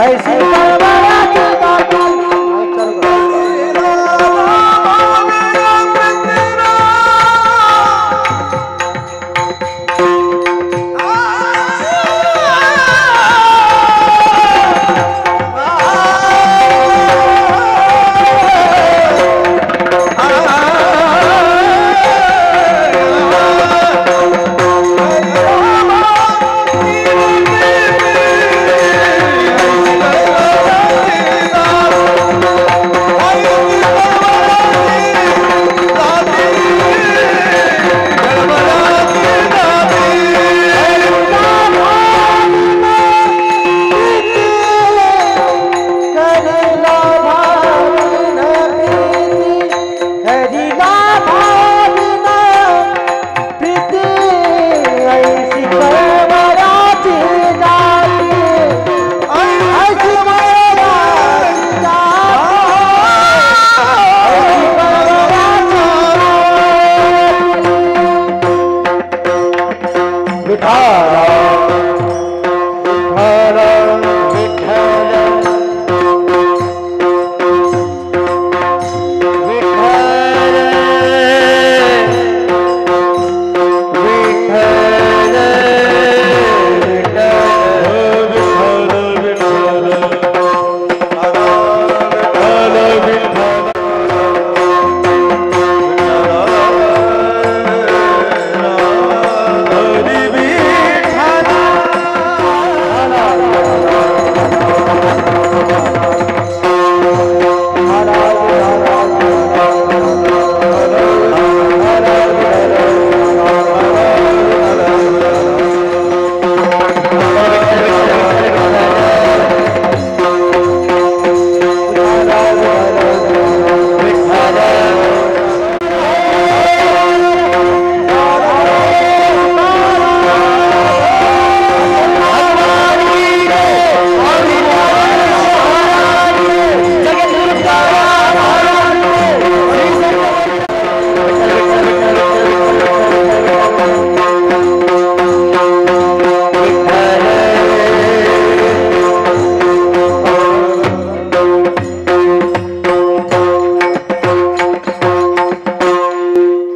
ऐसी परवराची दाती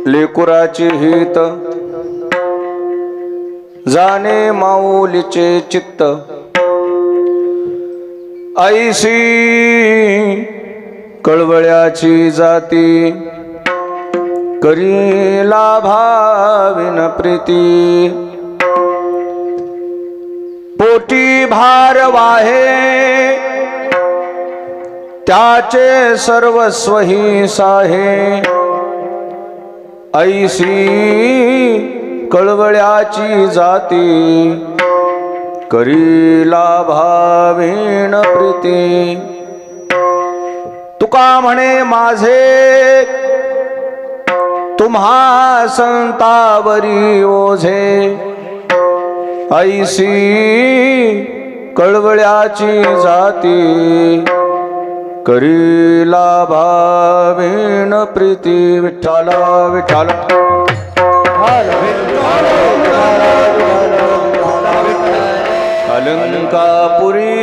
लेकुराचे हित जाणे माऊलीचे चित्त ऐसी कळवळ्याची जाती करीला भाविन प्रीती पोटी भार वाहे त्याचे सर्वस्व ही साहे ऐसी कळवळ्याची जाती करीला भाविन प्रीती तुका म्हणे माझे तुम्हा संतावरी ओझे ऐसी कळवळ्याची जाती करीला भाविन प्रीती विठ्ठला विठ्ठला अलंकापुरी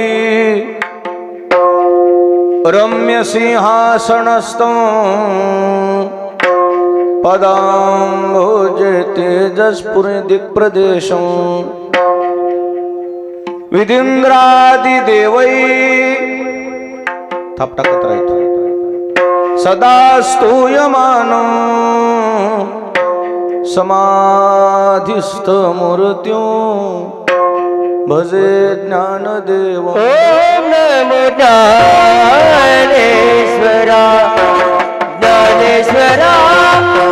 रम्य सिंहासनस्थं पदांभोजे तेजस्पुरी दिक्प्रदेशं विदिंद्रादि देवै थाप टाकत राहतो सदा स्तूयमानं समाधिस्थ मूर्त्यो भजे ज्ञानदेव ओम नमो ज्ञानेश्वरा ज्ञानेश्वरा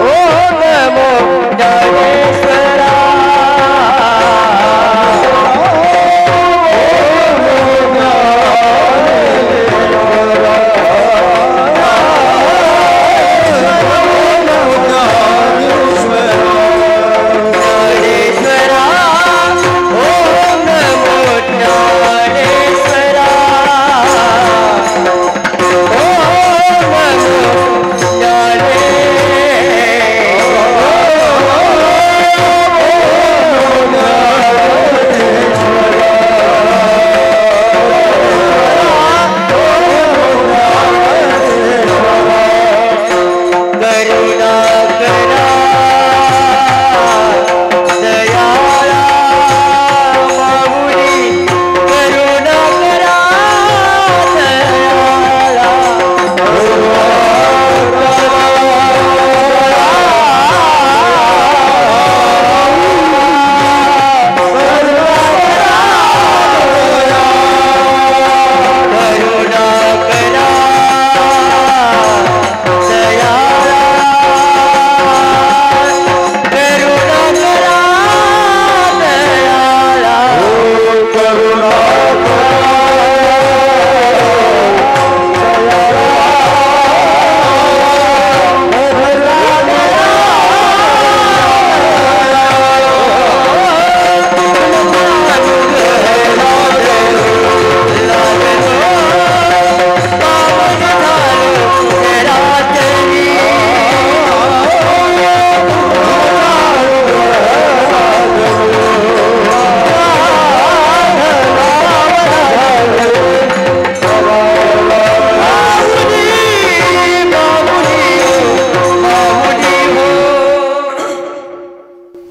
ओम नमो ज्ञानेश्वरा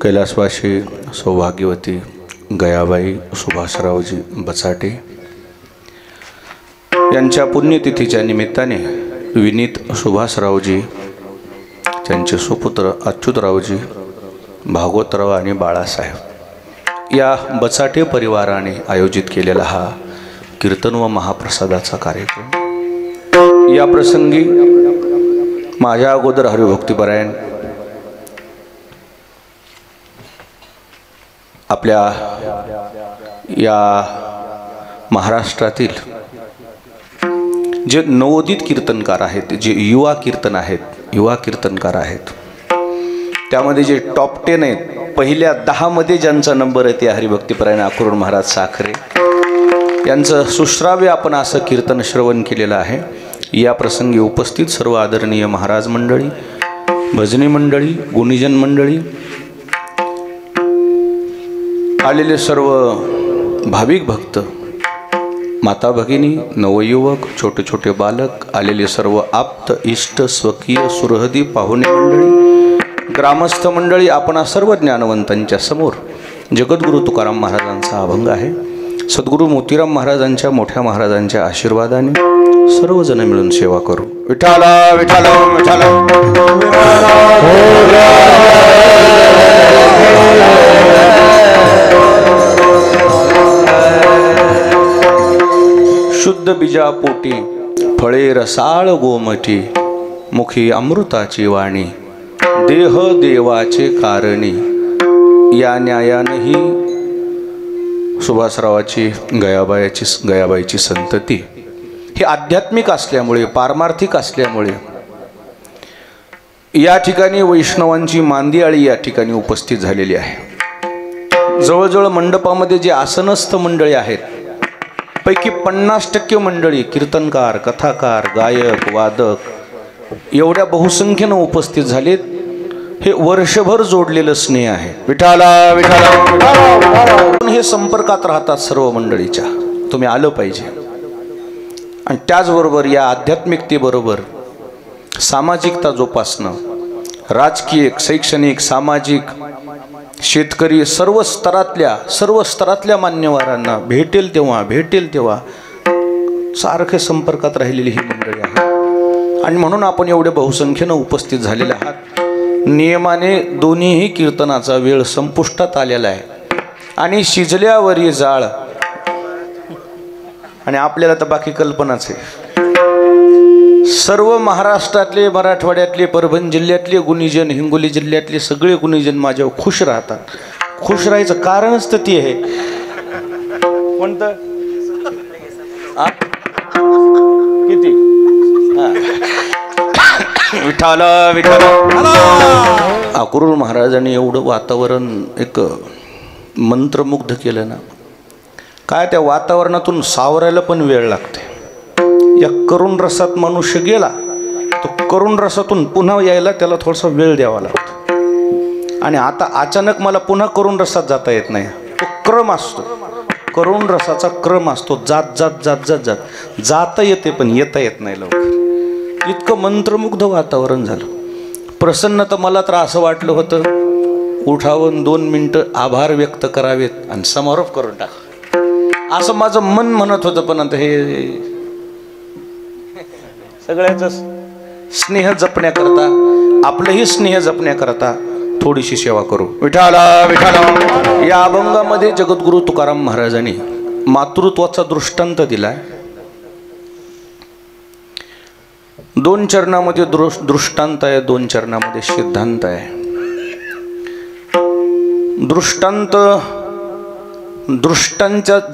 कैलासवासी सौभाग्यवती गयाबाई सुभाषरावजी बचाटे यांच्या पुण्यतिथीच्या निमित्ताने विनीत सुभाषरावजी, त्यांचे सुपुत्र अच्युतरावजी, भागवतराव आणि बाळासाहेब या बचाटे परिवाराने आयोजित केलेला हा कीर्तन व महाप्रसादाचा कार्यक्रम। या प्रसंगी माझ्या अगोदर हरिभक्तीपरायण आपल्या या महाराष्ट्रातील जे नवोदित कीर्तनकार आहेत, जे युवा कीर्तनकार आहेत, त्यामध्ये जे टॉप 10 आहेत, पहिल्या 10 मध्ये ज्यांचा नंबर आहे ते हरिभक्तीपरायण अक्रूर महाराज साखरे यांचं सुश्राव्य आपण असं कीर्तन श्रवण केलेलं आहे। या प्रसंगी उपस्थित सर्व आदरणीय महाराज मंडळी, भजनी मंडळी, गुणीजन मंडळी, आलेले सर्व भाविक भक्त, माता भगिनी, नवयुवक, छोटे छोटे बालक, आलेले सर्व आप्त, इष्ट, स्वकीय, सुरहदी, पाहुणे मंडळी, ग्रामस्थ मंडळी, आपण सर्व ज्ञानवंतांच्या समोर जगद्गुरु तुकाराम महाराजांचा अभंग आहे। सद्गुरु मोतीराम महाराजांच्या मोठ्या महाराजांच्या आशीर्वादाने सर्वजण मिळून सेवा करू। विठाला विठाला विठाला शुद्ध बीजापोटी फळे रसाळ गोमटी, मुखी अमृताची वाणी, देह देवाचे कारणी, या न्यायानेही सुभाषरावाची गयाबाईची संतती हे आध्यात्मिक असल्यामुळे, पारमार्थिक असल्यामुळे या ठिकाणी वैष्णवांची मांदियाळी या ठिकाणी उपस्थित झालेली आहे। जवळजवळ मंडपामध्ये जे आसनस्थ मंडळी आहेत पैकी 50% मंडळी कीर्तनकार, कथाकार, गायक, वादक एवढ्या बहुसंख्येनं उपस्थित झालेत। हे वर्षभर जोडलेलं स्नेह आहे। विठाला विठाला हे संपर्कात राहतात सर्व मंडळीच्या, तुम्ही आलं पाहिजे। आणि त्याचबरोबर या आध्यात्मिकतेबरोबर सामाजिकता जोपासणं, राजकीय, शैक्षणिक, सामाजिक, शेतकरी, सर्व स्तरातल्या मान्यवरांना भेटेल तेव्हा सारखे संपर्कात राहिलेली ही मंडळी आहे। आणि म्हणून आपण एवढे बहुसंख्येनं उपस्थित झालेले आहात। नियमाने दोन्हीही कीर्तनाचा वेळ संपुष्टात आलेला आहे आणि शिजल्यावरी जाळ, आणि आपल्याला तर बाकी कल्पनाच आहे। सर्व महाराष्ट्रातले, मराठवाड्यातले, परभणी जिल्ह्यातले गुणीजन, हिंगोली जिल्ह्यातले सगळे गुणीजन माझ्यावर खुश राहतात। खुश राहायचं कारणच तर ती आहे। कोणतं? किती? विठाला विठाला अक्रूर महाराजांनी एवढं वातावरण एक मंत्रमुग्ध केलं ना, काय त्या वातावरणातून सावरायला पण वेळ लागते। या करुण रसात मनुष्य गेला तो करुण रसातून पुन्हा यायला त्याला थोडासा वेळ द्यावा लागतो। आणि आता अचानक मला पुन्हा करुण रसात जाता येत नाही, तो क्रम असतो, करुण रसाचा क्रम असतो, जात जात जात जात जात जाता येते पण येता येत नाही लवकर। इतकं मंत्रमुग्ध वातावरण झालं। प्रसन्न तर मला तर असं वाटलं होतं उठावून 2 मिनिटं आभार व्यक्त करावेत आणि समारोप करून टाक, असं माझं मन म्हणत होतं। पण आता हे सगळ्याच स्नेह जपण्याकरता, आपलंही स्नेह जपण्याकरता थोडीशी सेवा करू। विठाला विठाला या अभंगामध्ये जगद्गुरु तुकाराम महाराजांनी मातृत्वाचा दृष्टांत दिलाय। 2 चरणामध्ये दृष्टांत आहे, 2 चरणामध्ये सिद्धांत आहे।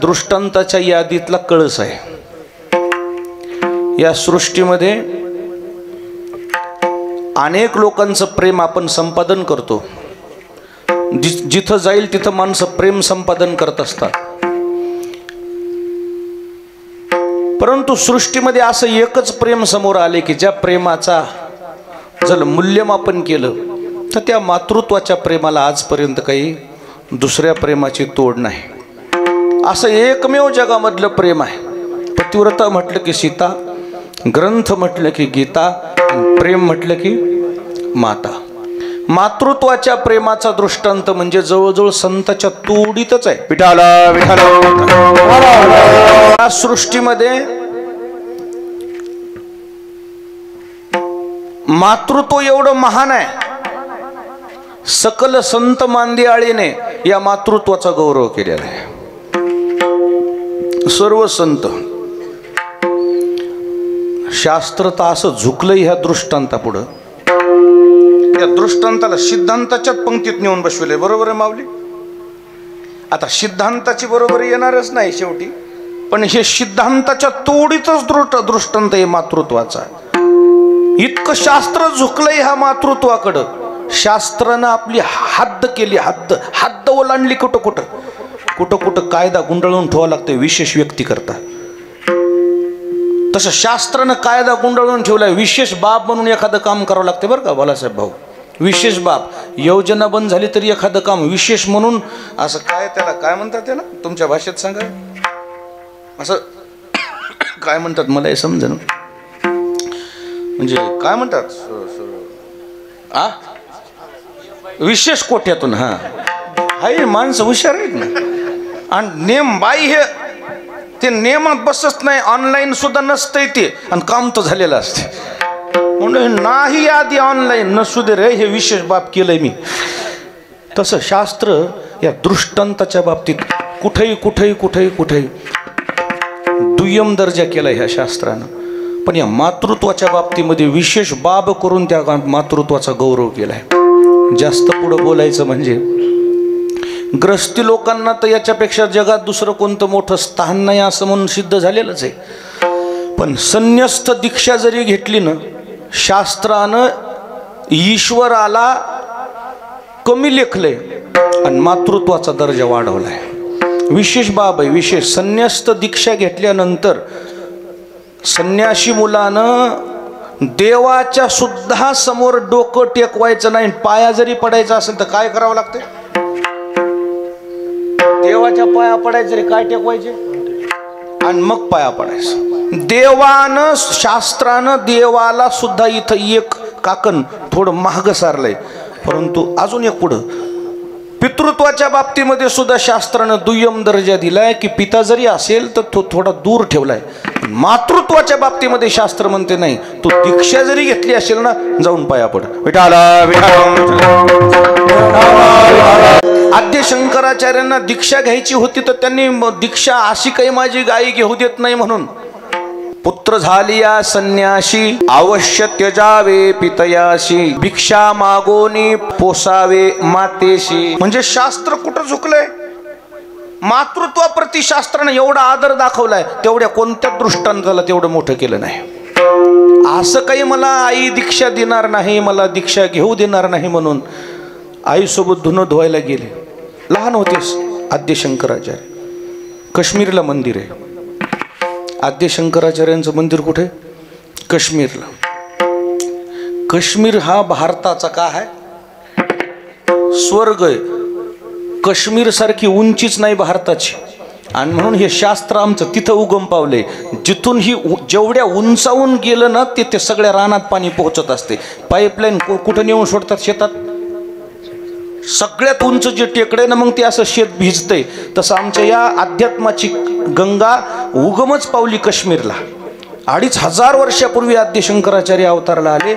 दृष्टांताच्या यादीतला कळस आहे। या सृष्टीमध्ये अनेक लोकांचं प्रेम आपण संपादन करतो, जिथं जाईल तिथं माणसं प्रेम संपादन करत असतात। परंतु सृष्टीमध्ये असं एकच प्रेम समोर आले की ज्या प्रेमाचा जर मूल्यमापन केलं तर त्या मातृत्वाच्या प्रेमाला आजपर्यंत काही दुसऱ्या प्रेमाची तोड नाही। असं एकमेव जगामधलं प्रेम आहे। पतिव्रता म्हटलं की सीता, ग्रंथ म्हटलं की गीता, प्रेम म्हटलं की माता। मातृत्वाच्या प्रेमाचा दृष्टांत म्हणजे जवळजवळ संताच्या तोडीतच आहे. विठाला विठाला या सृष्टीमध्ये मातृत्व एवढं महान आहे, सकल संत मांदियाळीने या मातृत्वाचा गौरव केलेला आहे. सर्व संत शास्त्र तर असं झुकलंय ह्या दृष्टांतापुढं. या दृष्टांताला सिद्धांताच्याच पंक्तीत नेऊन बसविले. बरोबर आहे माऊली? आता सिद्धांताची बरोबर येणारच नाही शेवटी, पण हे सिद्धांताच्या तोडीतच दृष्टांत आहे मातृत्वाचा. इतकं शास्त्र झुकलंय ह्या मातृत्वाकडं. शास्त्रानं आपली हद्द केली, हद्द ओलांडली. कुठं कुठं कुठं कुठं कायदा गुंडाळून ठेवावा लागतोय विशेष व्यक्ती करता. तसं शास्त्रानं कायदा गुंडाळून ठेवलाय. विशेष बाब म्हणून एखादं काम करावं लागते बरं का बालासाहेब भाऊ. विशेष बाब. योजना बंद झाली तरी एखादं काम विशेष म्हणून, असं काय त्याला काय म्हणतात, त्याला तुमच्या भाषेत सांगा. असं काय म्हणतात मला हे समजा, म्हणजे काय म्हणतात, विशेष कोट्यातून. हा हाय माणसं हुशार आहेत ना. आणि नेम बाई हे ते नियमात बसत नाही. ऑनलाईन सुद्धा नसतंय ते, आणि काम तर झालेलं असते. म्हणून नाही आधी ऑनलाईन नसू दे रे, हे विशेष बाब केलंय मी. तसं शास्त्र या दृष्टांताच्या बाबतीत कुठेही दुय्यम दर्जा केला ह्या शास्त्रानं. पण या मातृत्वाच्या बाबतीमध्ये विशेष बाब करून त्या मातृत्वाचा गौरव केलाय. जास्त पुढं बोलायचं म्हणजे ग्रस्ती लोकांना तर याच्यापेक्षा जगात दुसरं कोणतं मोठं स्थान नाही असं म्हणून सिद्ध झालेलंच आहे. पण संन्यस्त दीक्षा जरी घेतली ना, शास्त्रानं ईश्वराला कमी लेखलंय आणि मातृत्वाचा दर्जा वाढवलाय. विशेष बाब आहे. विशेष संन्यस्त दीक्षा घेतल्यानंतर संन्यासी मुलानं देवाच्या सुद्धा समोर डोकं टेकवायचं नाही. पाया जरी पडायचं असेल तर काय करावं लागतं? देवाच्या पाया पडायचं रे, काय टेकवायचे आणि मग पाया पडायचं. देवानं शास्त्रानं देवाला सुद्धा इथं एक काकण थोडं महाग सारलंय. परंतु अजून एक पुढं पितृत्वाच्या बाबतीमध्ये सुद्धा शास्त्रानं दुय्यम दर्जा दिलाय की पिता जरी असेल तर तो थोडा दूर ठेवलाय. मातृत्वाच्या बाबतीमध्ये शास्त्र म्हणते नाही, तू दीक्षा जरी घेतली असेल ना, जाऊन पाया पड. विठाला आद्य शंकराचार्यांना दीक्षा घ्यायची होती तर त्यांनी दीक्षा अशी काही माझी गायी घेऊ देत नाही म्हणून, पुत्र झालिया संन्याशी अवश्य त्यजावे पितयाशी, भिक्षा मागोनी पोसावे मातेशी. म्हणजे शास्त्र कुठं झुकलंय? मातृत्वाप्रती शास्त्राने एवढा आदर दाखवलाय, तेवढ्या कोणत्या दृष्टांताला तेवढं मोठं केलं नाही. असं काही मला आई दीक्षा देणार नाही, मला दीक्षा घेऊ देणार नाही म्हणून आईसोबत धुणं धुवायला गेले. लहान होतेस. आद्य शंकराचार्य काश्मीरला मंदिर आहे. आद्य शंकराचार्यांचं मंदिर कुठे? काश्मीरला. काश्मीर हा भारताचा का आहे? स्वर्ग आहे. काश्मीर सारखी उंचीच नाही भारताची, आणि म्हणून हे शास्त्र आमचं तिथं उगम पावले. जिथून ही जेवढ्या उंचावून गेलं ना, ते सगळ्या रानात पाणी पोहोचत असते. पाईपलाईन कुठं नेऊन सोडतात? शेतात. सगळ्यात उंच जे टेकडे ना, मग ते असं शेत भिजतंय. तसं आमच्या या अध्यात्माची गंगा उगमच पावली काश्मीरला. 2500 वर्षापूर्वी आद्य शंकराचार्य अवतारला आले,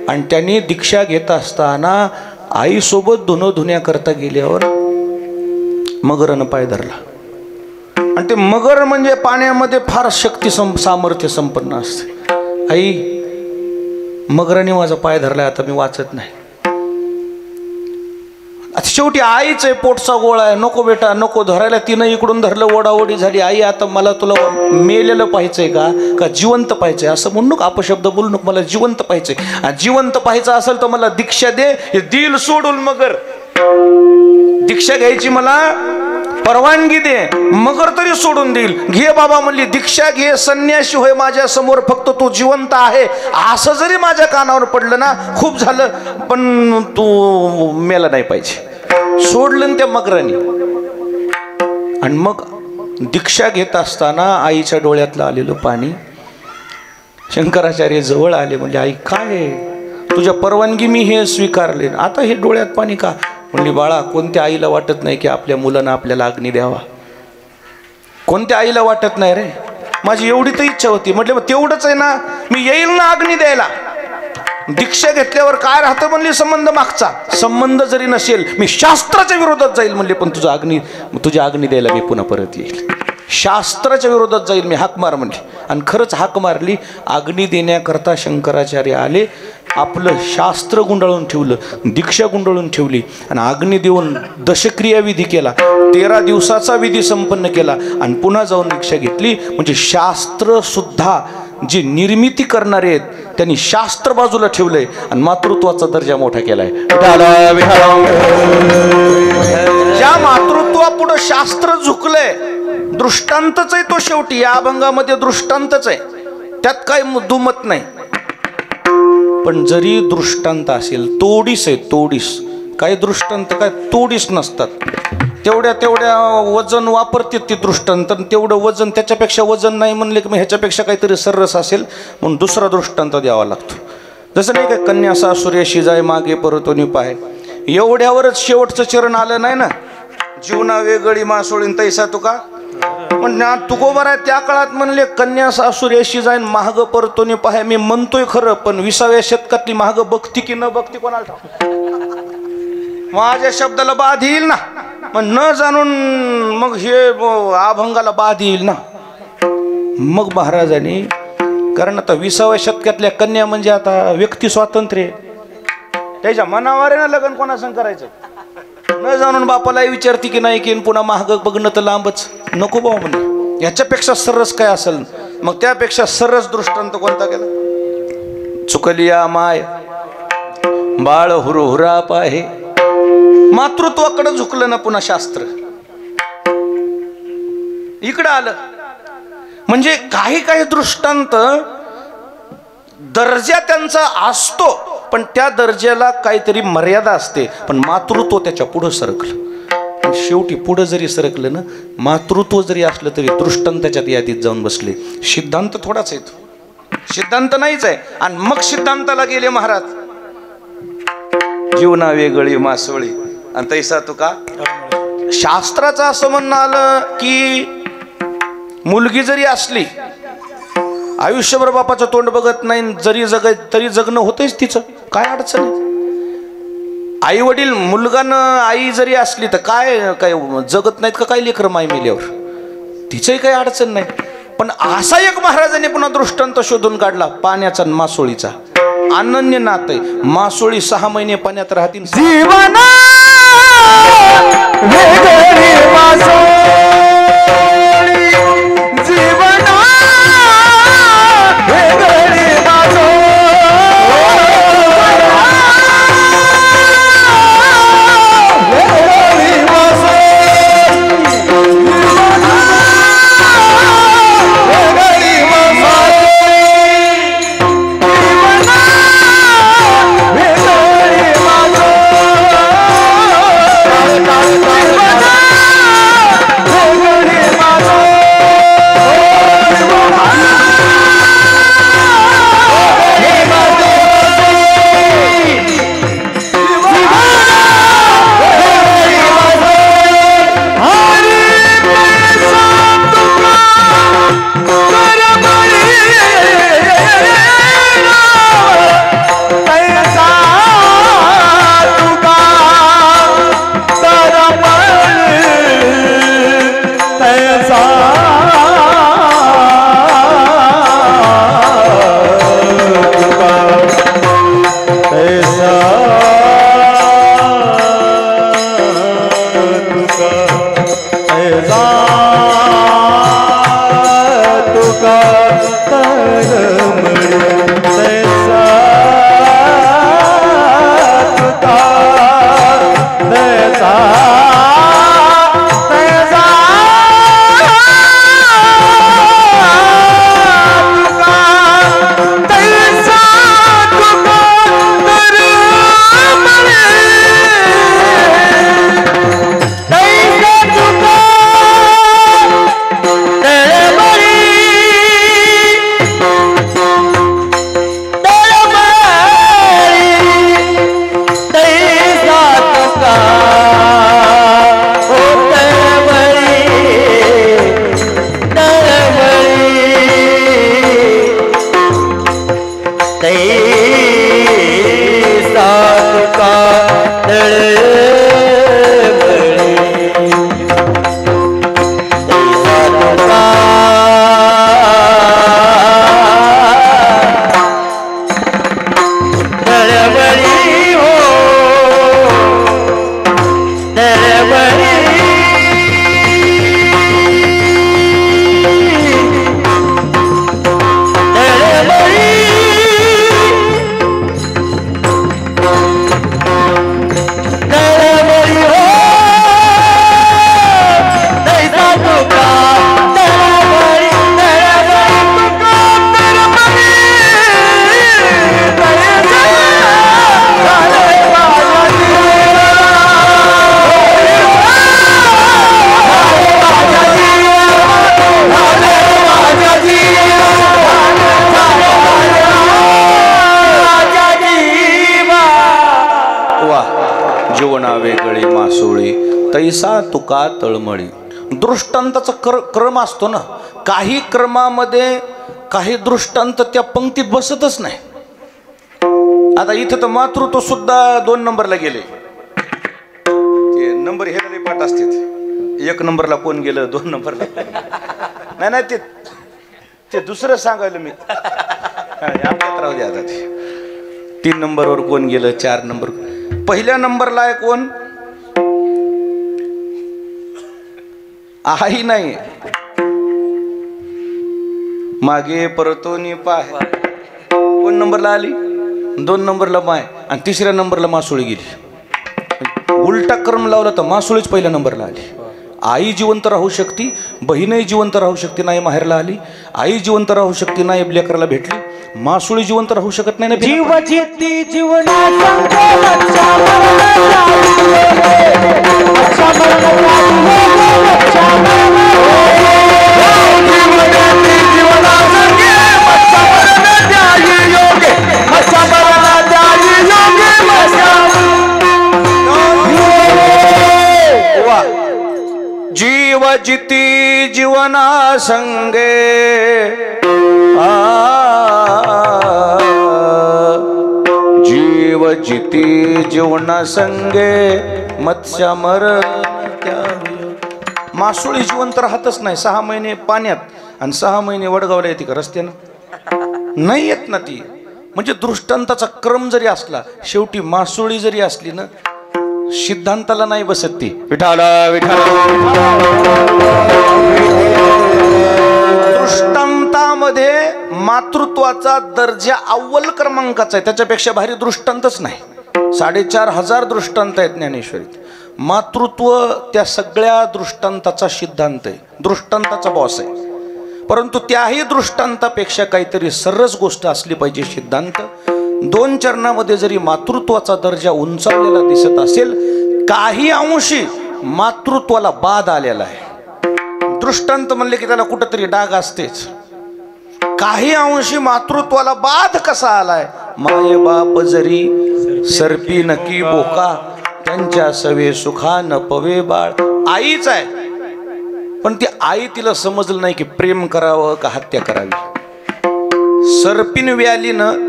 आणि त्यांनी दीक्षा घेत असताना आईसोबत धुणं धुण्याकरता गेल्यावर मगरनं पाय धरला. आणि ते मगर म्हणजे पाण्यामध्ये फार शक्ती सामर्थ्य संपन्न असते. आई, मगराने माझा पाय धरलाय, आता मी वाचत नाही. आता शेवटी आईच आहे, पोटचा गोळा आहे. नको बेटा नको धरायला. तिनं इकडून धरलं, ओढाओढी झाली. आई, आता मला तुला मेलेलं पाहायचंय का जिवंत पाहायचंय? असं म्हणू नको, अपशब्द बोलू नको. मला जिवंत पाहायचंय. जिवंत पाहायचं असेल तर मला दीक्षा दे. हे दिल सोडून मगर दीक्षा घ्यायची मला परवानगी दे. मगर तरी सोडून देईल. घे बाबा म्हणली, दीक्षा घे, संन्यासी होय माझ्या समोर, फक्त तू जिवंत आहे असं जरी माझ्या कानावर पडलं ना, खूप झालं, पण तू मेला नाही पाहिजे. सोडलं त्या मगराने. आणि मग दीक्षा घेत असताना आईच्या डोळ्यातलं आलेलं पाणी शंकराचार्य जवळ आले. म्हणजे आई, काय तुझ्या परवानगी मी हे स्वीकारले. आता हे डोळ्यात पाणी का? म्हणली बाळा, कोणत्या आईला वाटत नाही की आपल्या मुलांना आपल्याला अग्नी द्यावा? कोणत्या आईला वाटत नाही रे? माझी एवढी तर इच्छा होती. म्हटलं मग तेवढंच आहे ना, मी येईल ना अग्नी द्यायला. दीक्षा घेतल्यावर काय राहतं म्हणले? संबंध मागचा. संबंध जरी नसेल मी शास्त्राच्या विरोधात जाईल म्हणले, पण तुझ्या अग्नी द्यायला मी पुन्हा परत येईल. शास्त्राच्या विरोधात जाईल मी, हाक मार म्हणली. आणि खरंच हाक मारली. अग्नी देण्याकरता शंकराचार्य आले. आपलं शास्त्र गुंडाळून ठेवलं, दीक्षा गुंडाळून ठेवली आणि अग्नी देऊन दशक्रिया विधी केला. 13 दिवसाचा विधी संपन्न केला आणि पुन्हा जाऊन दीक्षा घेतली. म्हणजे शास्त्र सुद्धा जी निर्मिती करणारे आहेत त्यांनी शास्त्र बाजूला ठेवलंय आणि मातृत्वाचा दर्जा मोठा केलाय. ज्या मातृत्वापुढे शास्त्र झुकलंय, दृष्टांतच आहे तो. शेवटी या अभंगामध्ये दृष्टांतच आहे, त्यात काय दुमत नाही. पण जरी दृष्टांत असेल, तोडीस आहे, तोडीस. काही दृष्टांत काय तोडीस नसतात. तेवढ्या वजन वापरते ती दृष्टांत. तेवढं वजन, त्याच्यापेक्षा वजन नाही म्हणले की मग ह्याच्यापेक्षा काहीतरी सर्रस असेल म्हणून दुसरा दृष्टांत द्यावा लागतो. जसं नाही काय, कन्या सासुर्याशी जाय मागे परतोनी पाय. एवढ्यावरच शेवटचं चरण आलं नाही ना. जीवना वेगळी मासोळीन तैसा तुका. म्हणजे तुकोबर आहे त्या काळात म्हणले कन्या सासुर्याशी जाईन महाग परतोनी पाय. मी म्हणतोय खरं, पण 20व्या शतकातली महाग बघती की न बघती कोणाला ठाऊक. माझ्या शब्दाला बाध येईल ना, मग न जाणून मग हे अभंगाला बाध येईल ना. मग महाराजांनी, कारण आता 20व्या शतकातल्या कन्या म्हणजे आता व्यक्ती स्वातंत्र्य, त्याच्या मनावर आहे ना लग्न कोणासंग करायचं. न जाणून बापालाही विचारती की नाही की पुन्हा महाग बघणं तर लांबच. नको भाऊ म्हणजे याच्यापेक्षा सरस काय असेल. मग त्यापेक्षा सरस दृष्टांत कोणता केला? चुकलिया माय बाळ हुरहुरा पाहे. मातृत्वाकडे झुकलं ना पुन्हा शास्त्र. इकडं आलं म्हणजे काही काही दृष्टांत दर्जा त्यांचा असतो, पण त्या दर्जाला काहीतरी मर्यादा असते. पण मातृत्व त्याच्या पुढं सरकलं. शेवटी पुढं जरी सरकलं ना, मातृत्व जरी असलं तरी दृष्टांत त्याच्यात यादीत जाऊन बसले. सिद्धांत थोडाच आहे तो, सिद्धांत नाहीच आहे. आणि मग सिद्धांताला गेले महाराज. जीवना वेगळी मासोळी आणि तैसा तुका. शास्त्राचं असं म्हणणं आलं की मुलगी जरी असली, आयुष्यभर बापाचं तोंड बघत नाही, जरी तरी जगणं होतंच तिचं, काय अडचण आहे. आई वडील मुलगानं आई जरी असली तर काय जगत नाहीत का काय लेकरं माय मेल्यावर? तिचंही काही अडचण नाही. पण असा एक महाराजांनी पुन्हा दृष्टांत शोधून काढला पाण्याचा आणि मासोळीचा. अनन्य नात आहे. मासोळी 6 महिने पाण्यात राहतील. जीवना वेगळी मासोळी, जीवना वेगळी तैसा तुका तळमळी तैसा तुका तळमळी हो तळमळी जीवना वेगळी मासोळी तैसा तुका तळमळी. दृष्टांताचा क्रम असतो ना, काही क्रमामध्ये काही दृष्टांत त्या पंक्तीत बसतच नाही. आता इथं तर मातृत्व सुद्धा 2 नंबरला गेले. ते नंबर हे नाही पाठ असते, 1 नंबरला कोण गेलं, 2 नंबरला नाही ते दुसरं सांगायला मी आमच्यात राहू द्या. आता ते 3 नंबरवर कोण गेलं, 4 नंबर. पहिल्या नंबरला आहे कोण, आई नाही, मागे परतोनी पाय. कोण नंबरला आली, 2 नंबरला माय, आणि 3ऱ्या नंबरला मासोळी गेली. उलटा क्रम लावला तर मासोळीच पहिल्या नंबरला आली. आई जिवंत राहू शकते, बहीणही जिवंत राहू शकते, नाही माहेरला आली. आई जिवंत राहू शकते, नाही लेकराला भेटली. मासोळी जिवंत राहू शकत नाही ना. जीव जिती जीवना जीव जिती जीवना संगे जीव जिती जीवना संगे मत्स्यामर. मासोळी जिवंत राहतच नाही. 6 महिने पाण्यात आणि 6 महिने वडगावला येते का रस्त्यानं, नाही येत ना ती. म्हणजे दृष्टांताचा क्रम जरी असला, शेवटी मासोळी जरी असली ना, सिद्धांताला नाही बसत ती. विठाला विठाला. दृष्टांतामध्ये मातृत्वाचा दर्जा अव्वल क्रमांकाचा आहे, त्याच्यापेक्षा भारी दृष्टांतच नाही. 4500 दृष्टांत आहेत ज्ञानेश्वरीत. मातृत्व त्या सगळ्या दृष्टांताचा सिद्धांत आहे, दृष्टांताचा बॉस आहे. परंतु त्याही दृष्टांतापेक्षा काहीतरी सरस गोष्ट असली पाहिजे, सिद्धांत. 2 चरणामध्ये जरी मातृत्वाचा दर्जा उंचावलेला दिसत असेल, काही अंशी मातृत्वाला बाद आलेला आहे. दृष्टांत म्हणले की त्याला कुठंतरी डाग असतेच. काही अंशी मातृत्वाला बाद कसा आलाय, माये बाप जरी सरपी नकी बोका, त्यांच्या सवे सुखा न पवे बाळ. आईच आहे, पण ती आई तिला समजलं नाही की प्रेम करावं का हत्या करावी. सरपीन व्यालीनं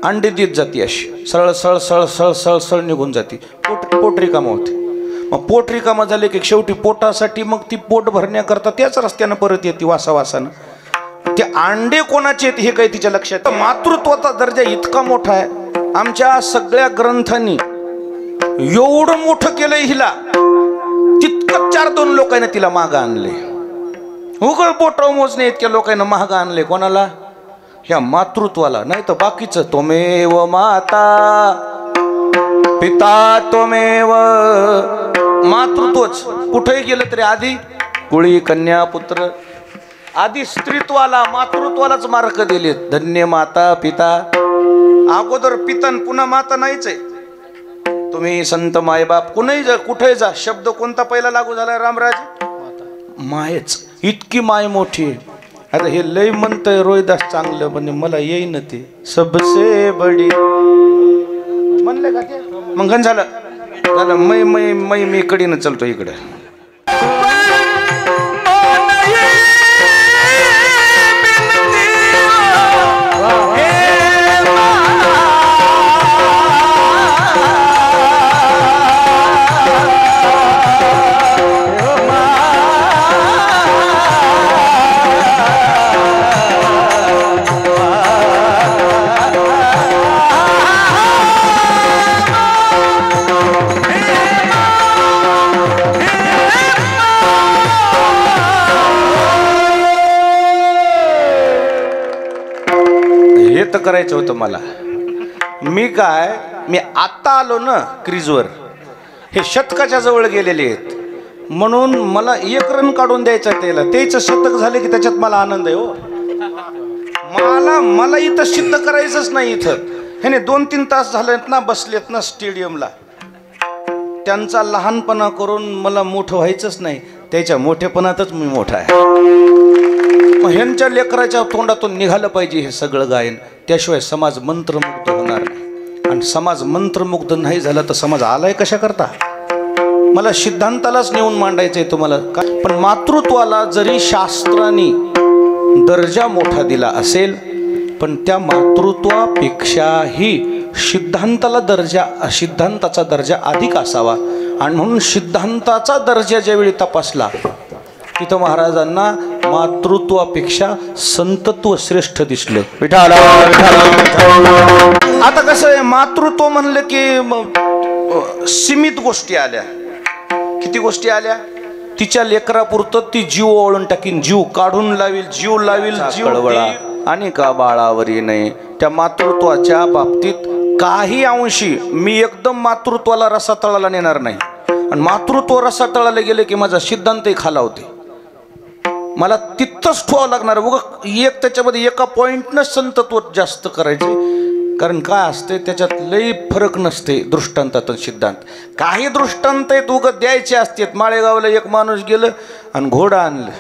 अंडे देत जाते, अशी सरळ सळ सळ सळ सळ सळ निघून जाते. पोट रिकामा होते. मग पोट रिकामा झाले की शेवटी पोटासाठी मग ती पोट भरण्याकरता त्याच रस्त्यानं परत येते वासावासानं. ते अंडे कोणाचे आहेत हे काही तिच्या लक्षात. मातृत्वाचा दर्जा इतका मोठा आहे, आमच्या सगळ्या ग्रंथांनी एवढं मोठं केलंय हिला, तितकं 4-2 लोकांना तिला मागं आणले. उघड बोटाव मोजणे इतक्या लोकांना मागं आणले. कोणाला? ह्या मातृत्वाला. नाही तर बाकीचं त्वमेव माता पिता त्वमेव. मातृत्वच कुठेही गेलं तरी आधी कुळी कन्या पुत्र, आधी स्त्रीत्वाला मातृत्वालाच मार्क दिलेत. धन्य माता पिता. अगोदर पितन पुन्हा माता नाहीच आहे. तुम्ही संत मायबाप कुणीही जा, कुठेही जा, शब्द कोणता पहिला लागू झाला रामराज? मायच. इतकी माय मोठी आहे. आता हे लय म्हणतंय रोहिदास चांगलं, म्हणजे मला येईन ते सबसे बडी म्हणले का ते. मग झालं झालं. मी कडीनं चलतो इकडे. हे तर करायचं होतं मला. मी आता आलो ना क्रीजवर, हे शतकाच्या जवळ गेलेले आहेत म्हणून मला 1 रन काढून द्यायचा त्याला. त्याचं शतक झाले की त्याच्यात मला आनंद आहे हो. मला इथं सिद्ध करायचंच नाही. इथं ह्याने 2-3 तास झालेत ना बसलेत ना स्टेडियमला. त्यांचा लहानपणा करून मला मोठं व्हायचंच नाही, त्याच्या मोठेपणातच मी मोठा आहे. मग ह्यांच्या लेकराच्या तोंडातून निघालं पाहिजे हे सगळं गायन, त्याशिवाय समाज मंत्रमुग्ध होणार नाही. आणि समाज मंत्रमुग्ध नाही झाला तर समाज आलाय कशा करता. मला सिद्धांतालाच नेऊन मांडायचंय तुम्हाला. पण मातृत्वाला जरी शास्त्राने दर्जा मोठा दिला असेल, पण त्या मातृत्वापेक्षाही सिद्धांताचा दर्जा अधिक असावा. आणि म्हणून सिद्धांताचा दर्जा ज्यावेळी तपासला तिथं महाराजांना मातृत्वापेक्षा संतत्व श्रेष्ठ दिसलं. आता कसं आहे, मातृत्व म्हणलं की सीमित गोष्टी आल्या. किती गोष्टी आल्या? तिच्या लेकरापुरतं ती जीव ओळून टाकीन, जीव काढून लावील, जीव कळवळा आणि का बाळावरी नाही. त्या मातृत्वाच्या बाबतीत काही अंशी मी एकदम मातृत्वाला रसातळाला नेणार नाही. आणि मातृत्व रसातळाला गेले की माझा सिद्धांतही खालावते. मला तिथंच ठेवावं लागणार. बघ त्याच्यामध्ये एका पॉइंटनं संतत्व जास्त करायचे. कारण काय असते त्याच्यात लई फरक नसते दृष्टांतात सिद्धांत. काही दृष्टांत आहेत उगत द्यायचे असतात. माळेगावला एक माणूस गेलं आणि घोडं आणलं.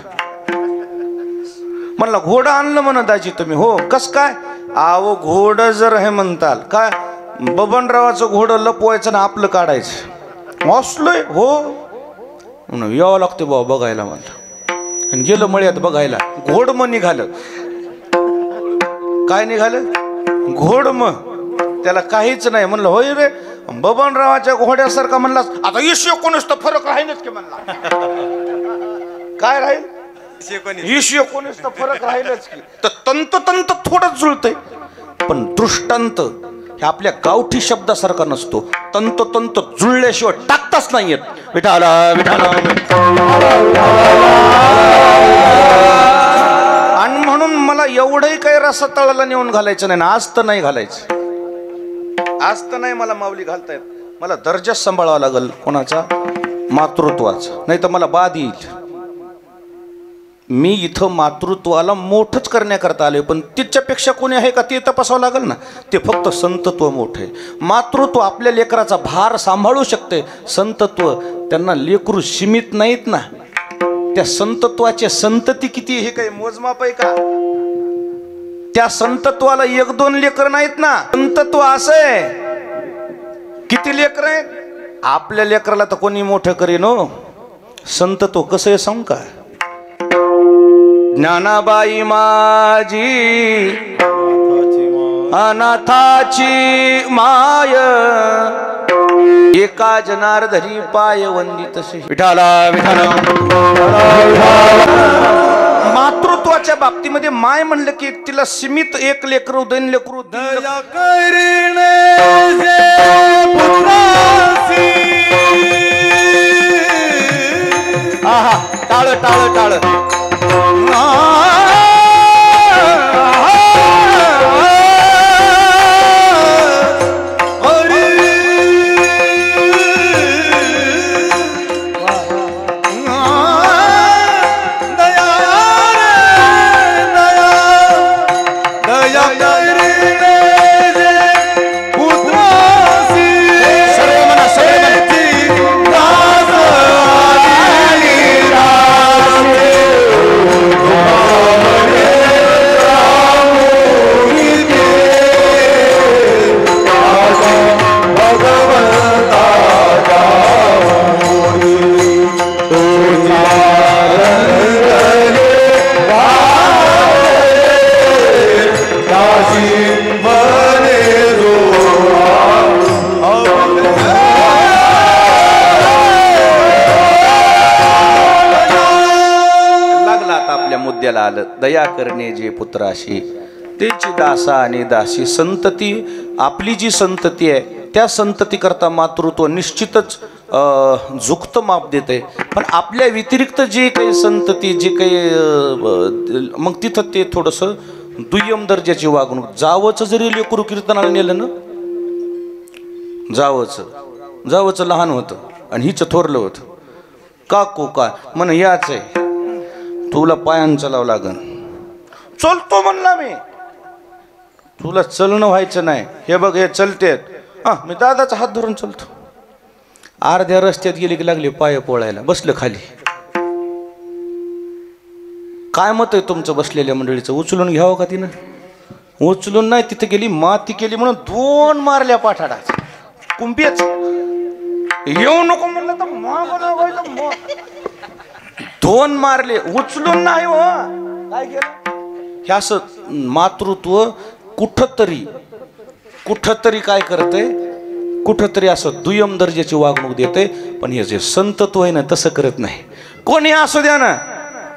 म्हणला घोडं आणलं म्हणा दाजी तुम्ही. हो कस काय? आव घोडं जर हे म्हणताल काय, बबनरावाचं घोडं लपवायचं ना आपलं काढायचं असलंय. हो म्हणून यावं लागतं बाबा बघायला म्हणलं. आणि गेलं मळ्यात बघायला. घोडमं निघालं. काय निघालं? घोडमं. त्याला काहीच नाही. म्हणलं होय रे, बबनरावाच्या घोड्यासारखा म्हणला. आता 19 तर फरक राहीलच की म्हणला. काय राहील? 19 तर फरक राहीलच की. तर तंत थोडंच जुळतंय. पण दृष्टांत हे आपल्या गावठी शब्दासारखा नसतो. तंत जुळल्याशिवाय टाकताच नाही येत. विठाला विठाला. आणि म्हणून मला एवढंही काही रसातळाला नेऊन घालायचं नाही ना. आज तर नाही घालायचं. आज तर नाही मला माऊली घालता येत. मला दर्जा सांभाळावा लागेल. कोणाचा? मातृत्वाचा. नाही तर मला बाद येईल. मी इथं मातृत्वाला मोठंच करण्याकरता आले, पण तिच्यापेक्षा कोणी आहे का ते तपासावं लागेल ना. ते फक्त संतत्व मोठं आहे. मातृत्व आपल्या लेकराचा भार सांभाळू शकते. संतत्व त्यांना लेकरू सीमित नाहीत ना. त्या संतत्वाचे संतती किती हे काही मोजमाप आहे का? त्या संतत्वाला 1-2 लेकर नाहीत ना. संतत्व असं आहे किती लेकर आहेत. आपल्या लेकराला तर कोणी मोठं करेन हो. संतत्व कसं आहे सांग का? ज्ञानाबाई माझी अनाथाची माय, एका जनार्दनी पाय वंदित. विठाला विठाला. मातृत्वाच्या बाबतीमध्ये माय म्हणलं की तिला सीमित 1 लेकरू 2 लेकरू. आहा टाळ टाळ टाळ. आलं. दया करणे जे पुत्राशी त्याची दासा आणि दासी. संतती आपली जी संतती आहे त्या संतती करता मातृत्व निश्चितच झुकतं माप देते. पण आपल्या व्यतिरिक्त जे काही संतती जे काही मग तिथं ते थोडंसं दुय्यम दर्जाची वागणूक. जावचं जरी लेकरू कीर्तनाला नेलं ना, जावचं लहान होतं आणि हिचं थोरलं होतं. काकू काय म्हण, याच आहे, तुला पायानं चालावं लागन. चलतो म्हणला मी. तुला चलणं व्हायचं नाही. हे बघ, हे चलतेत. मी दादाचा हात धरून चलतो. अर्ध्या रस्त्यात गेली की लागली पाय पोळायला, बसलं खाली. काय मत आहे तुमचं बसलेल्या मंडळीचं? उचलून घ्यावं का तिनं? उचलून नाही, तिथे गेली माती केली म्हणून 2 मारल्या पाठाडाच. कुंभीच येऊ नको म्हणलं तर माग 2 मारले, उचलून नाही. हो काय केलं? हे असं मातृत्व कुठंतरी काय करते, कुठंतरी असं दुय्यम दर्जाची वागणूक देते. पण हे जे संतत्व आहे ना, तसं करत नाही. कोणी असू द्या ना,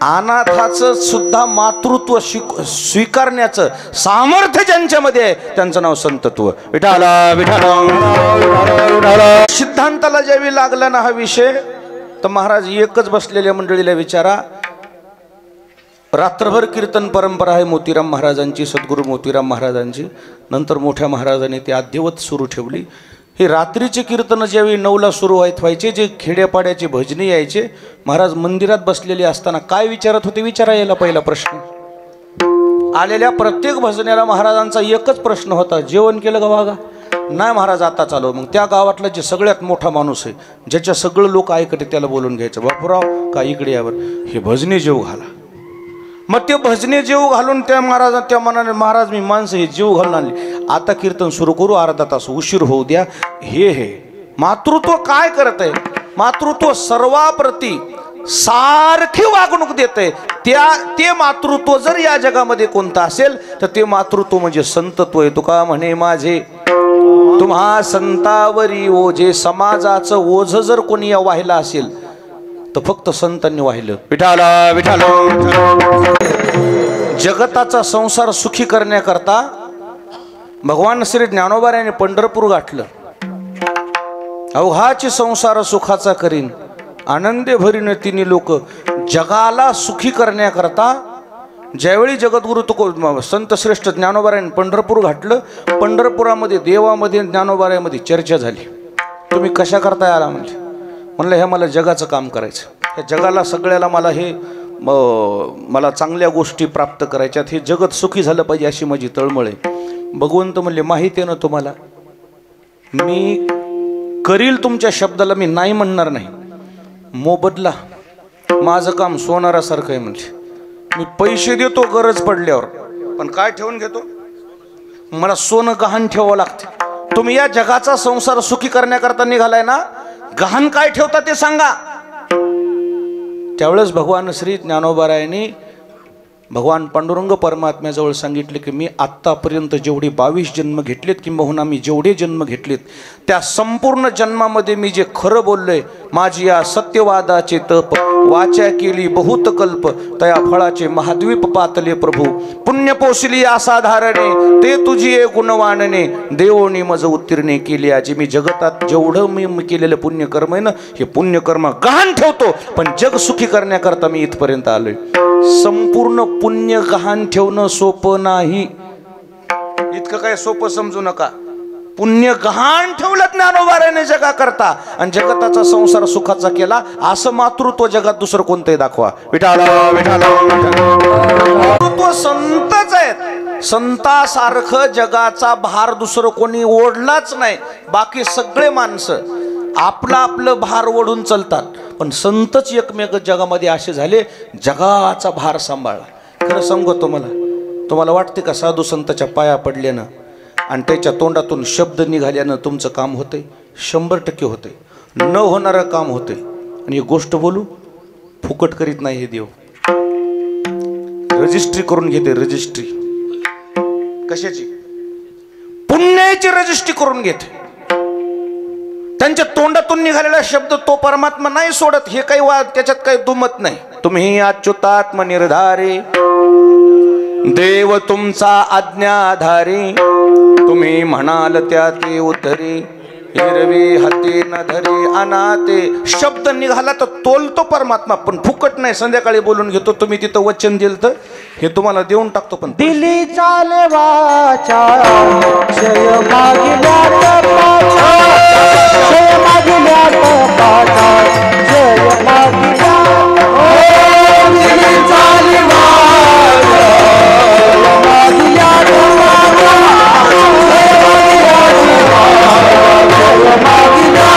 अनाथाचं सुद्धा मातृत्व स्वीकारण्याचं सामर्थ्य ज्यांच्यामध्ये आहे, त्यांचं नाव संतत्व. विठाला विठाला. सिद्धांताला ज्यावेळी लागला ना हा विषय, तर महाराज एकच बसलेल्या मंडळीला विचारा. रात्रभर कीर्तन परंपरा आहे मोतीराम महाराजांची, सद्गुरू मोतीराम महाराजांची. नंतर मोठ्या महाराजांनी ती अद्यवत सुरू ठेवली. हे रात्रीचे कीर्तन ज्यावेळी 9ला सुरू व्हायचे, जे खेड्यापाड्याचे भजनी यायचे, महाराज मंदिरात बसलेले असताना काय विचारत होते? विचारा याला पहिला प्रश्न. आलेल्या प्रत्येक भजनेला महाराजांचा एकच प्रश्न होता, जेवण केलं का वागा? नाही महाराज, आता चालू. मग त्या गावातला जे सगळ्यात मोठा माणूस आहे, ज्याच्या सगळं लोक ऐकते, त्याला बोलून घ्यायचं. बापूराव का इकडे यावर, हे भजने जेव घाला. मग ते भजने जेव घालून त्या मनाने, महाराज मी माणसं हे जीव घालून आणली, आता कीर्तन सुरू करू, अर्धा तास उशीर होऊ द्या. हे मातृत्व काय करत आहे? मातृत्व सर्वाप्रती सारखी वागणूक देते. ते मातृत्व जर या जगामध्ये कोणतं असेल तर ते मातृत्व म्हणजे संतत्व आहे. तुका म्हणे माझे तुम्हा संतावरी ओझे. समाजाचं ओझ जर कोणी वाहिलं असेल तर फक्त संतांनी वाहिलं. विठाला विठाला. जगताचा संसार सुखी करण्याकरता भगवान श्री ज्ञानोबा यांनी पंढरपूर गाठलं. अवघाची संसार सुखाचा करीन, आनंदे भरीन तिन्ही लोक. जगाला सुखी करण्याकरता ज्यावेळी जगद्गुरु संत श्रेष्ठ ज्ञानोबा यांनी पंढरपूर गाठलं, पंढरपुरामध्ये देवामध्ये ज्ञानोबामध्ये चर्चा झाली. तुम्ही कशा करता आला? म्हणलं हे मला जगाचं काम करायचं, ह्या जगाला सगळ्याला मला चांगल्या गोष्टी प्राप्त करायच्यात, हे जगत सुखी झालं पाहिजे अशी माझी तळमळ आहे. भगवंत म्हणले माहिती आहे ना तुम्हाला, मी करील तुमच्या शब्दाला, मी नाही म्हणणार नाही. मोबदला माझं काम सोनारासारखं आहे. म्हणजे मी पैसे देतो गरज पडल्यावर, पण काय ठेवून घेतो? मला सोनं गहाण ठेवावं लागते. तुम्ही या जगाचा संसार सुखी करण्याकरता निघालाय ना, गहाण काय ठेवता ते सांगा. त्यावेळेस भगवान श्री ज्ञानोबारायांनी भगवान पांडुरंग परमात्म्याजवळ सांगितले की मी आत्तापर्यंत जेवढे 22 जन्म घेतलेत, किंबहुना मी जेवढे जन्म घेतलेत, त्या संपूर्ण जन्मामध्ये मी जे खरं बोललोय, माझी या सत्यवादाचे तप, वाचा केली बहुत कल्प, तया फळाचे महाद्वीप पातले प्रभू. पुण्य पोषली असाधारणे, ते तुझी ए गुणवानने, देवोनी मज उत्तीर्णे केली. आजी मी जगतात जेवढं मी केलेलं पुण्यकर्म आहे ना, हे पुण्यकर्म गहाण ठेवतो, पण जग सुखी करण्याकरता मी इथपर्यंत आलोय. संपूर्ण पुण्य गहाण ठेवणं सोपं नाही. इतकं काय सोपं समजू नका. पुण्य गहाण ठेवलं ज्ञानोबाराने जगा करता, आणि जगताचा संसार सुखाचा केला. असं मातृत्व जगात दुसरं कोणतंही दाखवा. विठाला विठाला. मातृत्व संतच आहेत. संतासारखं जगाचा भार दुसरं कोणी ओढलाच नाही. बाकी सगळे माणसं आपलं आपलं भार ओढून चालतात, पण संतच एकमेक जगामध्ये असे झाले, जगाचा भार सांभाळला. खरं सांगू तुम्हाला वाटते का साधू संताच्या पाया पडल्यानं आणि त्याच्या तोंडातून शब्द निघाल्यानं तुमचं काम होतंय? 100% होतंय. न होणारं काम होतंय. आणि ही गोष्ट बोलू, फुकट करीत नाही हे देव. रजिस्ट्री करून घेते. रजिस्ट्री कशाची? पुण्याची रजिस्ट्री करून घेते. त्यांच्या तोंडातून निघालेला शब्द तो परमात्मा नाही सोडत. हे काही त्याच्यात काही दुमत नाही. तुम्ही अच्युतात्म निर्धारे, देव तुमचा आज्ञाधारी, तुम्ही म्हणाल त्या ते उद्धरी. हिरवी हाती न धरी अनाते. शब्द निघाला तर तोलतो परमात्मा, पण फुकट नाही. संध्याकाळी बोलून घेतो, तुम्ही तिथं वचन दिलं तर हे तुम्हाला देऊन टाकतो. पण दिली चाले वाचा जय मागिल्या तपाचा, जय मागिल्या तपाचा, जय मागिल्या. दिली चाले वाचा जय मागिल्या तपाचा, जय मागिल्या.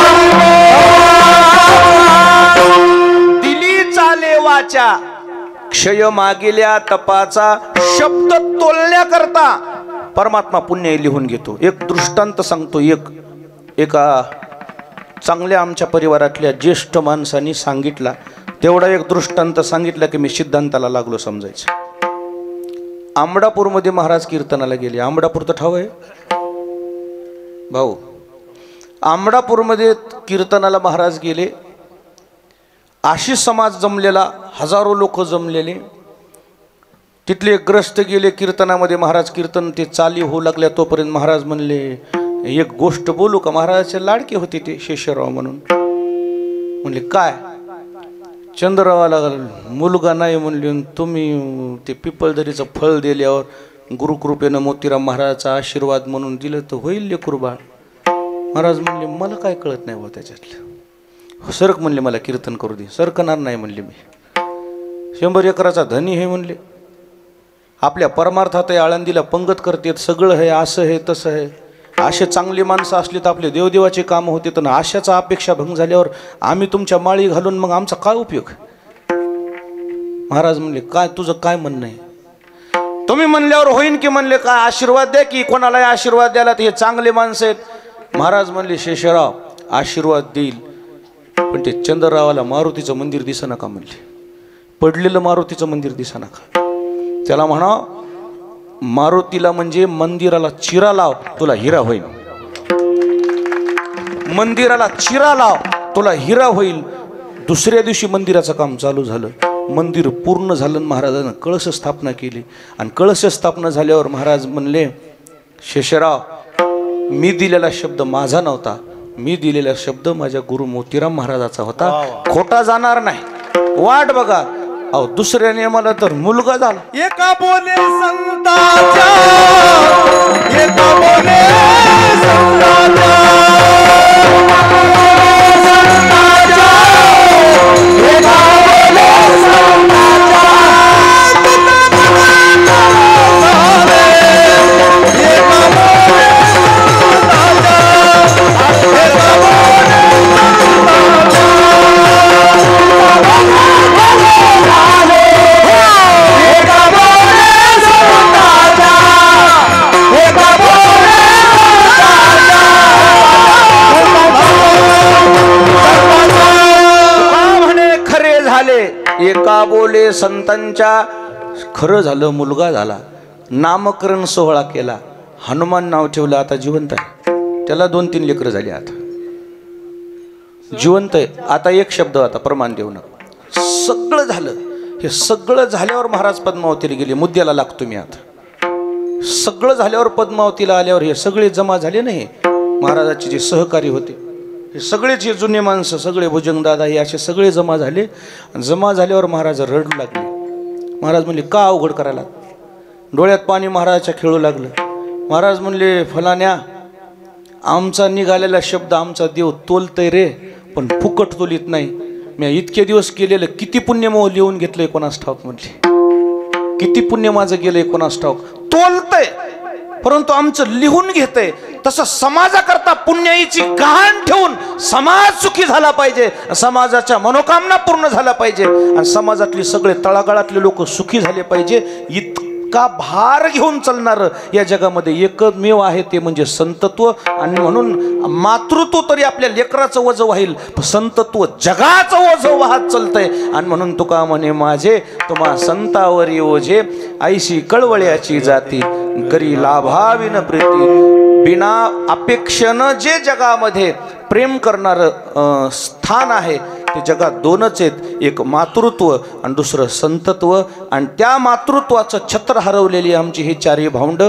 दिली चाले वाचा क्षय मागिल्या तपाचा. शब्द तोलण्याकरता परमात्मा पुण्य लिहून घेतो. एक दृष्टांत सांगतो. एका चांगल्या आमच्या परिवारातल्या ज्येष्ठ माणसांनी सांगितला, तेवढा एक दृष्टांत सांगितला की मी सिद्धांताला लागलो समजायचं. आंबडापूरमध्ये महाराज कीर्तनाला गेले. आंबडापूर तर ठाव आहे भाऊ. आंबडापूरमध्ये कीर्तनाला महाराज गेले. आशिष समाज जमलेला, हजारो लोक जमलेले. तिथले ग्रस्त गेले कीर्तनामध्ये. महाराज कीर्तन ते चाली होऊ लागल्या तोपर्यंत महाराज म्हणले, एक गोष्ट बोलू का? महाराजाचे लाडके होते ते शेषराव म्हणून. म्हणले काय? चंद्ररावाला मुलगा नाही म्हणले, तुम्ही ते पिपलदरीचं फळ दिल्यावर गुरुकृपेनं मोतीराम महाराजाचा आशीर्वाद म्हणून दिलं तर होईल लेकरू बाळ. महाराज म्हणले मला काय कळत नाही बा त्याच्यातलं. सरक म्हणले, मला कीर्तन करू दे. सरकणार नाही म्हणले, मी 100 एकराचा धनी हे म्हणले. आपल्या परमार्थात आळंदीला पंगत करतात, सगळं आहे, असं आहे तसं आहे. असे चांगली माणसं असली तर आपले देवदेवाचे काम होते. तर आशाचा अपेक्षा भंग झाल्यावर आम्ही तुमच्या माळी घालून मग आमचा काय उपयोग? महाराज म्हणले काय तुझं काय म्हणणं आहे? तुम्ही म्हणल्यावर होईन की म्हणले काय आशीर्वाद द्या की कोणाला आशीर्वाद द्यायला, हे चांगले माणसं आहेत. महाराज म्हणले शेषराव आशीर्वाद देईल, पण ते चंद्ररावाला मारुतीचं मंदिर दिसा नका म्हणले. पडलेलं मारुतीचं मंदिर दिसा नका. त्याला म्हणा मारुतीला म्हणजे मंदिराला चिरा लाव, तुला हिरा होईल. मंदिराला चिरा लाव, तुला हिरा होईल. दुसऱ्या दिवशी मंदिराचं काम चालू झालं. मंदिर पूर्ण झालं. महाराजांना कळश स्थापना केली. आणि कळश स्थापना झाल्यावर महाराज म्हणले शेषराव मी दिलेला शब्द माझा नव्हता, मी दिलेला शब्द माझ्या गुरु मोतीराम महाराजाचा होता. खोटा जाणार नाही. वाट बघा. अहो दुसऱ्या नियमाला तर मुलगा झाला. एका बोले संताच्या, एका बोले संताच्या, एका बोले संताच्या, एका बोले संतांच्या. खरं झालं, मुलगा झाला. नामकरण सोहळा केला. हनुमान नाव ठेवलं. आता जिवंत आहे. त्याला 2-3 लेकरं झाली. आता जिवंत आहे. आता एक शब्द आता प्रमाण देऊ नका. सगळं झालं. हे सगळं झाल्यावर महाराज पद्मावतीला गेले. मुद्द्याला लागतो मी आता. सगळं झाल्यावर पद्मावतीला आल्यावर हे सगळे जमा झाले नाही. महाराजाचे जे सहकारी होते हे सगळेच, जे जुने माणसं सगळे, भुजंगदादा हे असे सगळे जमा झाले. जमा झाल्यावर महाराज रडू लागले. महाराज म्हणले का अवघड करायला? डोळ्यात पाणी महाराजाच्या खेळू लागलं. महाराज म्हणले फलाण्या, आमचा निघालेला शब्द आमचा देव तोलतय रे, पण फुकट तोलीत नाही. मी इतके दिवस केलेलं किती पुण्य मोह लिहून घेतलंय कोणास ठाऊक. म्हणले किती पुण्य माझं गेलंय कोणास ठाऊक. तोलतय परंतु आमचं लिहून घेतंय. तसं समाजाकरता पुण्याईची गहाण ठेवून समाज सुखी झाला पाहिजे, समाजाच्या मनोकामना पूर्ण झाला पाहिजे आणि समाजातले सगळे तळागाळातले लोक सुखी झाले पाहिजे. इतका भार घेऊन चालणार या जगामध्ये एकमेव आहे ते म्हणजे संतत्व. आणि म्हणून मातृत्व तरी आपल्या लेकराचं वजं वाहील, संतत्व जगाचं वजं वाहत चालतंय. आणि म्हणून तुका म्हणे माझे तुम्हा संतावरी ओझे, ऐशी कळवळ्याची जाती करी लाभाविन प्रीती. बिना अपेक्षेनं जे जगामध्ये प्रेम करणारं स्थान आहे ते जगात 2च आहेत. एक मातृत्व आणि दुसरं संतत्व. आणि त्या मातृत्वाचं छत्र हरवलेली आमची ही 4ही भावंड.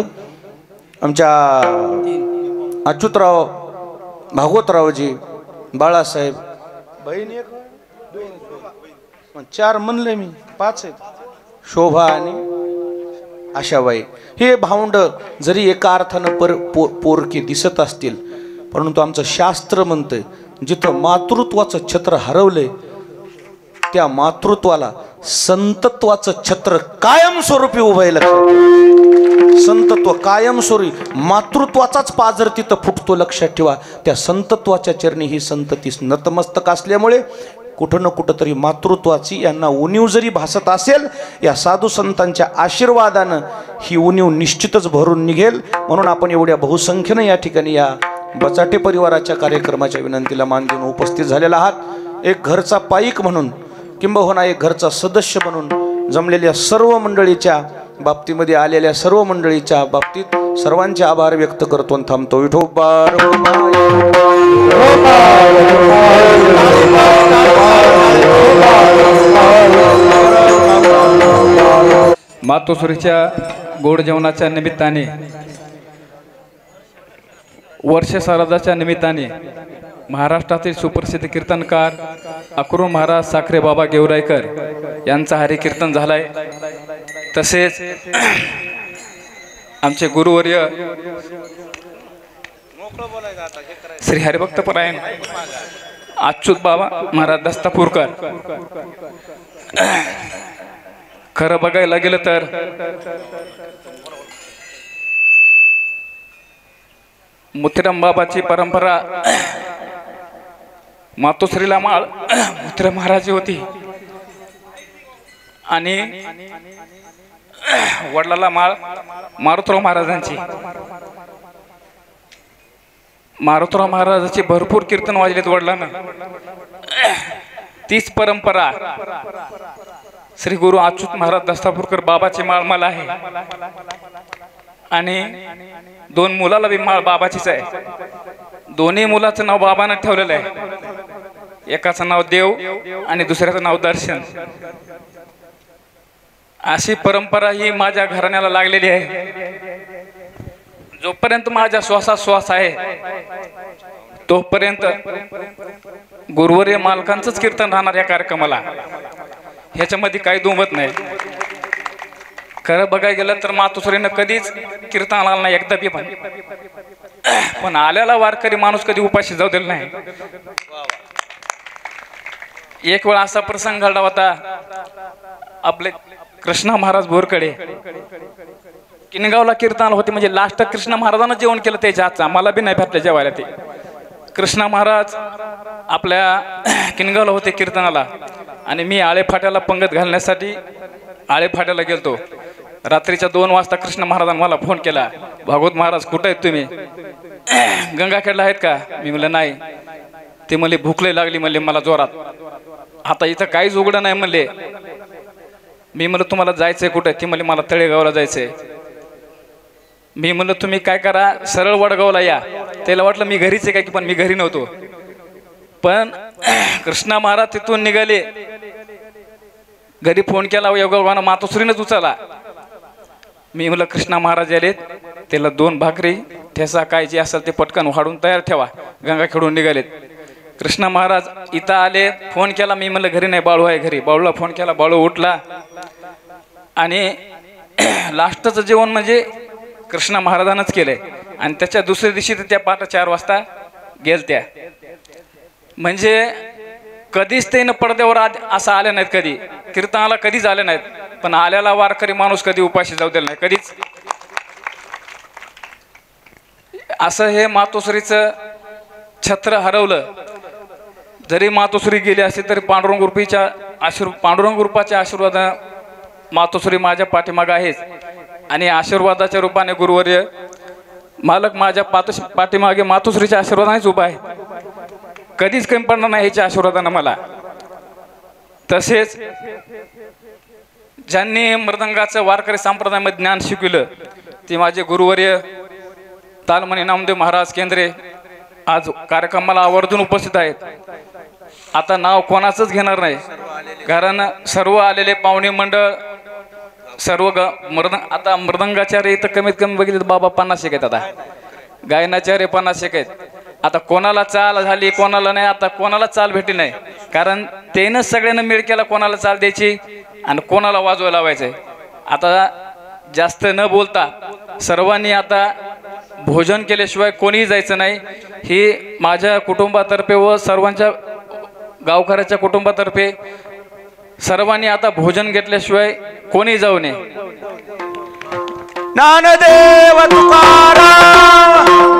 आमच्या अच्युतराव भागवतरावजी, बाळासाहेब, बहीण एक, 4 म्हणले मी, 5 आहेत, शोभा आणि आशाबाई. हे भावंड जरी एका अर्थानं पोरके दिसत असतील, परंतु आमचं शास्त्र म्हणतंय जिथं मातृत्वाचं छत्र हरवलंय त्या मातृत्वाला संतत्वाचं छत्र कायमस्वरूपी उभं आहे. लक्षात, संतत्व कायमस्वरूपी, मातृत्वाचाच पाजर तिथं फुटतो. लक्षात ठेवा, त्या संतत्वाच्या चरणी ही संततीस नतमस्तक असल्यामुळे कुठं ना कुठं तरी मातृत्वाची यांना उणीव जरी भासत असेल, या साधू संतांच्या आशीर्वादानं ही उणीव निश्चितच भरून निघेल. म्हणून आपण एवढ्या बहुसंख्येनं या ठिकाणी या बचाटे परिवाराच्या कार्यक्रमाच्या विनंतीला मान देऊन उपस्थित झालेला आहात. एक घरचा पाईक म्हणून किंबहुना एक घरचा सदस्य म्हणून जमलेल्या सर्व मंडळीच्या बाबतीमध्ये आलेल्या सर्व मंडळीच्या बाबतीत सर्वांचे आभार व्यक्त करतो आणि थांबतो. विठोबा मातोश्रीच्या गोड जेवणाच्या निमित्ताने, वर्ष श्राद्धाच्या निमित्ताने महाराष्ट्रातील सुप्रसिद्ध कीर्तनकार अक्रूर महाराज साखरे बाबा गेवराईकर यांचा हरिकीर्तन झालाय. तसेच आमचे गुरुवर्य श्री हरिभक्तपरायण अच्युत बाबा महाराज दस्तापूरकर. खरं बघायला गेलं तर मोतीराम बाबाची परंपरा मातोश्रीला माळ मोतीराम महाराज होती आणि वडिलाला माळ मारुतराव महाराजांची. मारुतराव महाराजांची भरपूर कीर्तन वाजलेत वडिलांना. तीच परंपरा श्री गुरु अच्युत महाराज दस्तापूरकर बाबाची माळ मला आहे आणि 2 मुलाला बी माळ बाबाचीच आहे. दोन्ही मुलाचं नाव बाबानं ठेवलेलं आहे. एकाचं नाव देव आणि दुसऱ्याचं नाव दर्शन. अशी परंपरा ही माझ्या घराण्याला लागलेली आहे. जोपर्यंत माझ्या श्वासात श्वास आहे तोपर्यंत गुरुवर्य मालकांचंच कीर्तन राहणार या कार्यक्रमाला. ह्याच्यामध्ये काही दुमत नाही. खरं बघायला गेलं तर मातोश्रीनं कधीच कीर्तन आला नाही एकदा बी, पण आल्याला वारकरी माणूस कधी उपाशी जाऊ दिला नाही. एक वेळ असा प्रसंग घडला होता. आपले कृष्णा महाराज बोरकडे किनगावला कीर्तन होते, म्हणजे लास्ट कृष्णा महाराजांना जेवण केलं त्याच्या हातचा. मला बी नाही भेटलं जेवायला. ते कृष्णा महाराज आपल्या किनगावला होते कीर्तनाला आणि मी आळे फाट्याला पंगत घालण्यासाठी आळे फाट्याला गेलतो. रात्रीच्या 2 वाजता कृष्ण महाराजांनी मला फोन केला, भागवत महाराज कुठे आहेत तुम्ही, गंगाखेडला आहेत का? मी म्हणलं नाही. ते म्हणले भूक लय लागली म्हणले मला जोरात, आता इथं काहीच उघडं नाही म्हणले. मी म्हणलं तुम्हाला जायचंय कुठे? ती म्हणले मला तळेगावला जायचंय. मी म्हणलं तुम्ही काय करा, सरळ वडगावला या. त्याला वाटलं मी घरीच आहे काय की, पण मी घरी नव्हतो. पण कृष्णा महाराज तिथून निघाले. घरी फोन केला, योगायोगानं मातोश्रीनंच उचलला. मी म्हणलं कृष्णा महाराज आलेत, त्याला 2 भाकरी ठेसा काय जे असेल ते पटकन वाढून तयार ठेवा. गंगा खेळून निघालेत. कृष्णा महाराज इथं आले. फोन केला, मी म्हणलं घरी नाही, बाळू आहे घरी. बाळूला फोन केला, बाळू उठला आणि लास्टचं जेवण म्हणजे कृष्णा महाराजांनाच केलंय. आणि त्याच्या दुसऱ्या दिवशी तर त्या 4 वाजता गेलत्या. म्हणजे कधीच ते न पडद्यावर असं आले नाहीत, कधी कीर्तनाला कधीच आले नाहीत. पण आल्याला वारकरी माणूस कधी उपाशी जाऊ दिला नाही कधीच. असं हे मातोश्रीचं छत्र हरवलं. जरी मातोश्री गेली असली तरी पांडुरंग रूपाच्या आशीर्वाद मातोश्री माझ्या पाठीमागे आहेच. आणि आशीर्वादाच्या रूपाने गुरुवर्य मालक माझ्या पाठीमागे मातोश्रीच्या आशीर्वादानेच उभा आहे. कधीच कमी पडणार नाही ह्याच्या आशीर्वादानं मला. तसेच ज्यांनी मृदंगाचं वारकरी संप्रदायामध्ये ज्ञान शिकविलं ते माझे गुरुवर्य तालमणी नामदेव महाराज केंद्रे आज कार्यक्रमाला आवर्जून उपस्थित आहेत. आता नाव कोणाचंच घेणार नाही, कारण सर्व आलेले पाहुणे मंडळ सर्व आता मृदंगाचार्य इथं कमीत कमी बघितले बाबा 50 आहेत. आता गायनाचार्य 50 आहेत. आता कोणाला चाल झाली कोणाला नाही, आता कोणाला चाल भेटली नाही, कारण त्यानंच सगळ्यांना मिळ केला कोणाला चाल द्यायची आणि कोणाला वाजवायला लावायचंय. आता जास्त न बोलता सर्वांनी आता भोजन केल्याशिवाय कोणीही जायचं नाही, ही माझ्या कुटुंबातर्फे व सर्वांच्या गावकऱ्याच्या कुटुंबातर्फे सर्वांनी आता भोजन घेतल्याशिवाय कोणी जाऊ नये. ज्ञानदेव तुकाराम